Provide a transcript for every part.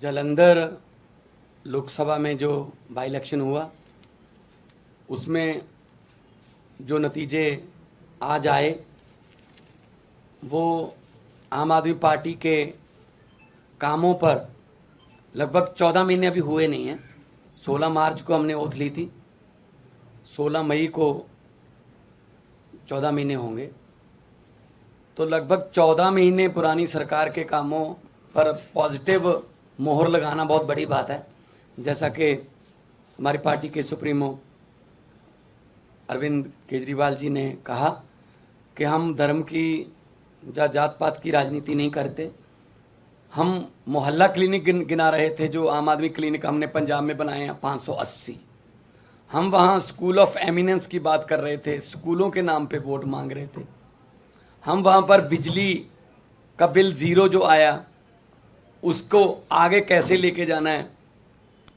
जालंधर लोकसभा में जो by election हुआ उसमें जो नतीजे आज आए वो आम आदमी पार्टी के कामों पर लगभग 14 महीने अभी हुए नहीं हैं। 16 मार्च को हमने ओथ ली थी, 16 मई को 14 महीने होंगे, तो लगभग 14 महीने पुरानी सरकार के कामों पर पॉजिटिव मोहर लगाना बहुत बड़ी बात है। जैसा कि हमारी पार्टी के सुप्रीमो अरविंद केजरीवाल जी ने कहा कि हम धर्म की या जात पात की राजनीति नहीं करते। हम मोहल्ला क्लिनिक गिना रहे थे, जो आम आदमी क्लिनिक हमने पंजाब में बनाए हैं 580। हम वहाँ स्कूल ऑफ एमिनेंस की बात कर रहे थे, स्कूलों के नाम पे वोट मांग रहे थे। हम वहाँ पर बिजली का बिल ज़ीरो जो आया उसको आगे कैसे लेके जाना है,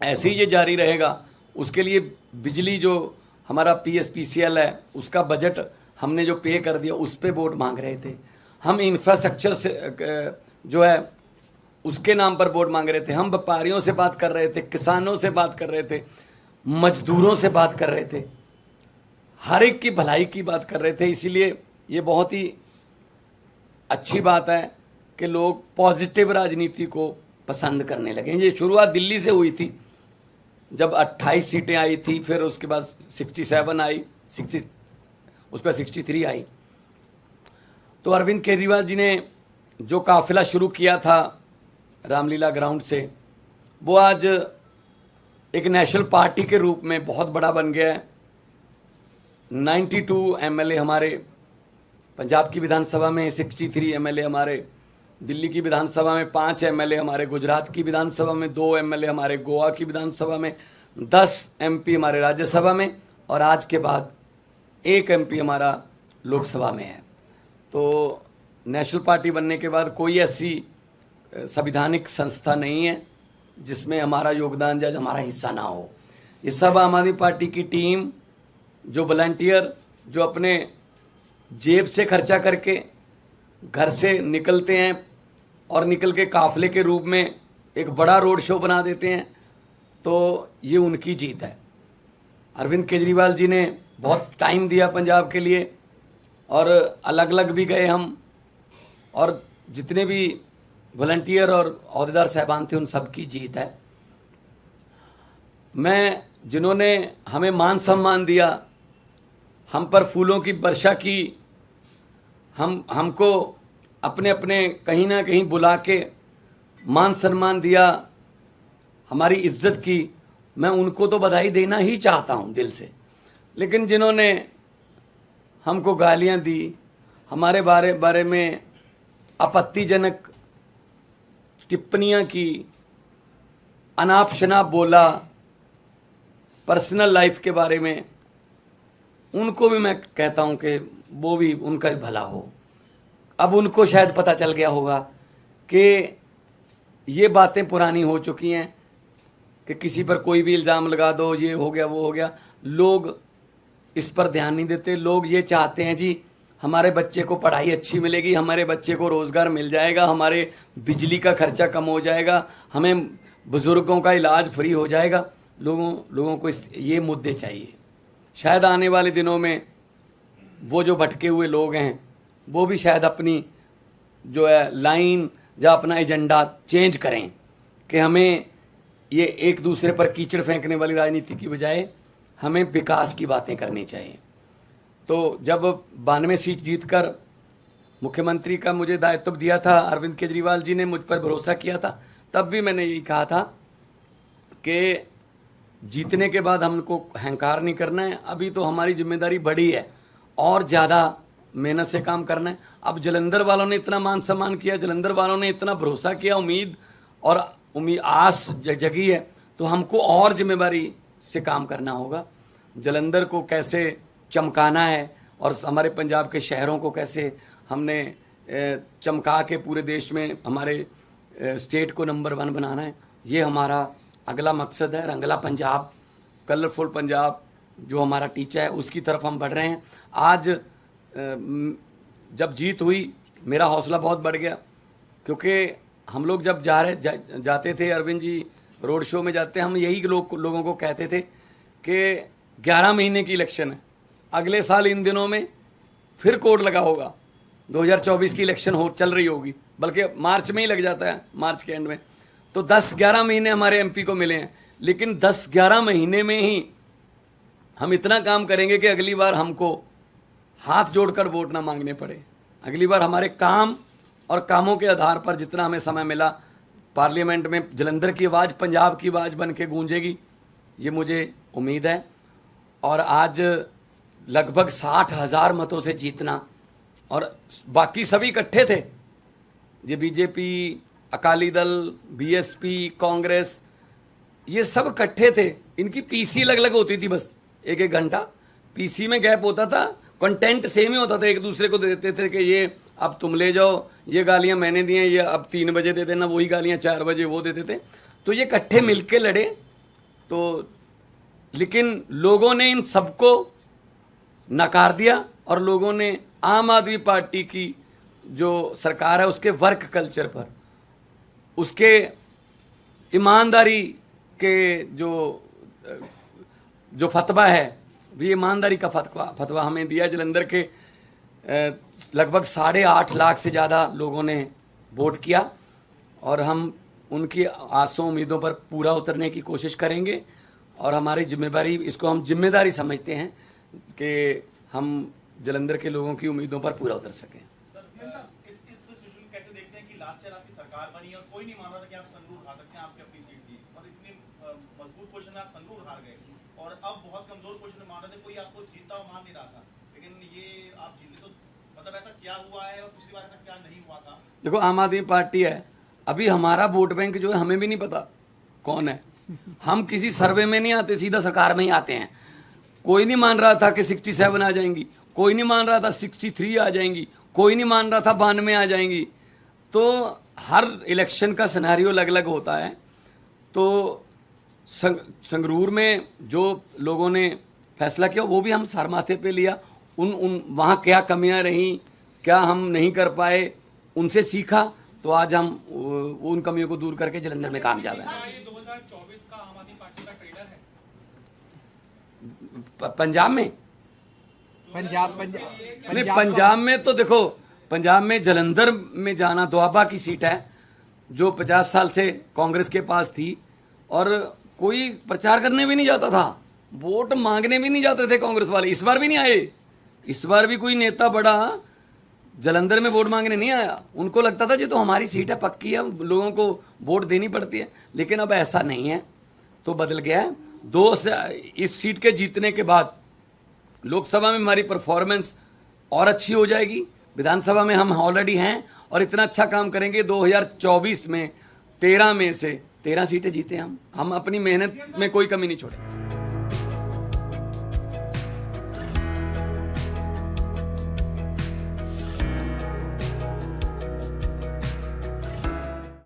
ऐसे ही ये जारी रहेगा, उसके लिए बिजली जो हमारा PSPCL है उसका बजट हमने जो पे कर दिया उस पे वोट मांग रहे थे। हम इंफ्रास्ट्रक्चर से जो है उसके नाम पर वोट मांग रहे थे। हम व्यापारियों से बात कर रहे थे, किसानों से बात कर रहे थे, मजदूरों से बात कर रहे थे, हर एक की भलाई की बात कर रहे थे। इसीलिए ये बहुत ही अच्छी बात है कि लोग पॉजिटिव राजनीति को पसंद करने लगे। ये शुरुआत दिल्ली से हुई थी, जब 28 सीटें आई थी, फिर उसके बाद 67 आई, 60 उस पर 63 आई। तो अरविंद केजरीवाल जी ने जो काफिला शुरू किया था रामलीला ग्राउंड से, वो आज एक नेशनल पार्टी के रूप में बहुत बड़ा बन गया है। 92 MLA हमारे पंजाब की विधानसभा में, 63 MLA हमारे दिल्ली की विधानसभा में, 5 MLA हमारे गुजरात की विधानसभा में, 2 MLA हमारे गोवा की विधानसभा में, 10 MP हमारे राज्यसभा में, और आज के बाद 1 MP हमारा लोकसभा में है। तो नेशनल पार्टी बनने के बाद कोई ऐसी संवैधानिक संस्था नहीं है जिसमें हमारा योगदान या हमारा हिस्सा ना हो। ये सब आम आदमी पार्टी की टीम, जो वॉलंटियर, जो अपने जेब से खर्चा करके घर से निकलते हैं और निकल के काफिले के रूप में एक बड़ा रोड शो बना देते हैं, तो ये उनकी जीत है। अरविंद केजरीवाल जी ने बहुत टाइम दिया पंजाब के लिए, और अलग अलग भी गए हम, और जितने भी वॉलंटियर और अहदेदार साहबान थे उन सब की जीत है। मैं जिन्होंने हमें मान सम्मान दिया, हम पर फूलों की वर्षा की, हमको अपने अपने कहीं ना कहीं बुला के मान सम्मान दिया, हमारी इज्जत की, मैं उनको तो बधाई देना ही चाहता हूँ दिल से। लेकिन जिन्होंने हमको गालियाँ दी, हमारे बारे में आपत्तिजनक टिप्पणियाँ की, अनाप शनाप बोला, पर्सनल लाइफ के बारे में, उनको भी मैं कहता हूं कि वो भी उनका ही भला हो। अब उनको शायद पता चल गया होगा कि ये बातें पुरानी हो चुकी हैं कि किसी पर कोई भी इल्ज़ाम लगा दो, ये हो गया वो हो गया। लोग इस पर ध्यान नहीं देते। लोग ये चाहते हैं जी हमारे बच्चे को पढ़ाई अच्छी मिलेगी, हमारे बच्चे को रोज़गार मिल जाएगा, हमारे बिजली का खर्चा कम हो जाएगा, हमें बुज़ुर्गों का इलाज फ्री हो जाएगा। लोगों को ये मुद्दे चाहिए। शायद आने वाले दिनों में वो जो भटके हुए लोग हैं वो भी शायद अपनी जो है लाइन या अपना एजेंडा चेंज करें कि हमें ये एक दूसरे पर कीचड़ फेंकने वाली राजनीति की बजाय हमें विकास की बातें करनी चाहिए। तो जब 92 सीट जीतकर मुख्यमंत्री का मुझे दायित्व दिया था, अरविंद केजरीवाल जी ने मुझ पर भरोसा किया था, तब भी मैंने यही कहा था कि जीतने के बाद हमको अहंकार नहीं करना है। अभी तो हमारी जिम्मेदारी बड़ी है और ज़्यादा मेहनत से काम करना है। अब जालंधर वालों ने इतना मान सम्मान किया, जालंधर वालों ने इतना भरोसा किया, उम्मीद आस जगी है, तो हमको और जिम्मेदारी से काम करना होगा। जालंधर को कैसे चमकाना है और हमारे पंजाब के शहरों को कैसे हमने चमका के पूरे देश में हमारे स्टेट को नंबर 1 बनाना है, ये हमारा अगला मकसद है। रंगला पंजाब, कलरफुल पंजाब जो हमारा टीचा है, उसकी तरफ हम बढ़ रहे हैं। आज जब जीत हुई मेरा हौसला बहुत बढ़ गया, क्योंकि हम लोग जब जाते थे, अरविंद जी रोड शो में जाते, हम यही लोगों को कहते थे कि 11 महीने की इलेक्शन है, अगले साल इन दिनों में फिर कोड लगा होगा, 2024 की इलेक्शन चल रही होगी, बल्कि मार्च में ही लग जाता है, मार्च के एंड में। तो 10-11 महीने हमारे एमपी को मिले हैं, लेकिन 10-11 महीने में ही हम इतना काम करेंगे कि अगली बार हमको हाथ जोड़कर वोट ना मांगने पड़े। अगली बार हमारे काम और कामों के आधार पर जितना हमें समय मिला, पार्लियामेंट में जलंधर की आवाज़ पंजाब की आवाज़ बन के गूंजेगी, ये मुझे उम्मीद है। और आज लगभग 60,000 मतों से जीतना, और बाकी सभी इकट्ठे थे, ये बीजेपी, अकाली दल, बीएसपी, कांग्रेस, ये सब इकट्ठे थे। इनकी पीसी अलग अलग होती थी, बस 1-1 घंटा पीसी में गैप होता था, कंटेंट सेम ही होता था, एक दूसरे को देते थे कि ये अब तुम ले जाओ, ये गालियां मैंने दी हैं, ये अब 3 बजे दे देना, वही गालियां 4 बजे वो देते थे। तो ये इकट्ठे मिलके लड़े। तो लेकिन लोगों ने इन सबको नकार दिया, और लोगों ने आम आदमी पार्टी की जो सरकार है उसके वर्क कल्चर पर, उसके ईमानदारी के जो फतवा है, भी ईमानदारी का फतवा हमें दिया। जलंधर के लगभग 8.5 लाख से ज़्यादा लोगों ने वोट किया, और हम उनकी आसों उम्मीदों पर पूरा उतरने की कोशिश करेंगे। और हमारी जिम्मेदारी, इसको हम जिम्मेदारी समझते हैं कि हम जलंधर के लोगों की उम्मीदों पर पूरा उतर सकें। इस सिचुएशन कैसे देखते हैं कि लास्ट ईयर आपकी सरकार बनी और कोई नहीं मान रहा था कि आप संगरूर हार सकते हैं, आपकी अपनी सीट थी, और इतनी मजबूत पोजीशन में आप संगरूर हार गए, और अब बहुत कमजोर पोजीशन में मान रहे थे, कोई आपको जीतता हुआ मान नहीं रहा था, लेकिन ये आप जीते। तो मतलब ऐसा क्या हुआ है, और पिछली बार ऐसा क्या नहीं हुआ था? देखो, आम आदमी पार्टी है, अभी हमारा वोट बैंक जो है हमें भी नहीं पता कौन है। हम किसी सर्वे में नहीं आते, सीधा सरकार में ही आते हैं। कोई नहीं मान रहा था कि 67 आ जाएंगी, कोई नहीं मान रहा था 63 आ जाएंगी, कोई नहीं मान रहा था 92 आ जाएंगी। तो हर इलेक्शन का सिनेरियो अलग अलग होता है। तो संगरूर में जो लोगों ने फैसला किया वो भी हम सर माथे पे लिया। वहाँ क्या कमियां रहीं, क्या हम नहीं कर पाए, उनसे सीखा, तो आज हम उन कमियों को दूर करके जलंधर में कामयाब हैं। 2024 का आम आदमी पार्टी का ट्रेलर है पंजाब में? नहीं, पंजाब में तो देखो, पंजाब में जलंधर में जाना, दोआबा की सीट है जो 50 साल से कांग्रेस के पास थी, और कोई प्रचार करने भी नहीं जाता था, वोट मांगने भी नहीं जाते थे कांग्रेस वाले। इस बार भी नहीं आए, इस बार भी कोई नेता बड़ा जलंधर में वोट मांगने नहीं आया। उनको लगता था जी तो हमारी सीट है, पक्की है, लोगों को वोट देनी पड़ती है। लेकिन अब ऐसा नहीं है, तो बदल गया है। इस सीट के जीतने के बाद लोकसभा में हमारी परफॉर्मेंस और अच्छी हो जाएगी, विधानसभा में हम ऑलरेडी हैं, और इतना अच्छा काम करेंगे 2024 में 13 में से 13 सीटें जीते हम अपनी मेहनत में कोई कमी नहीं छोड़ेंगे।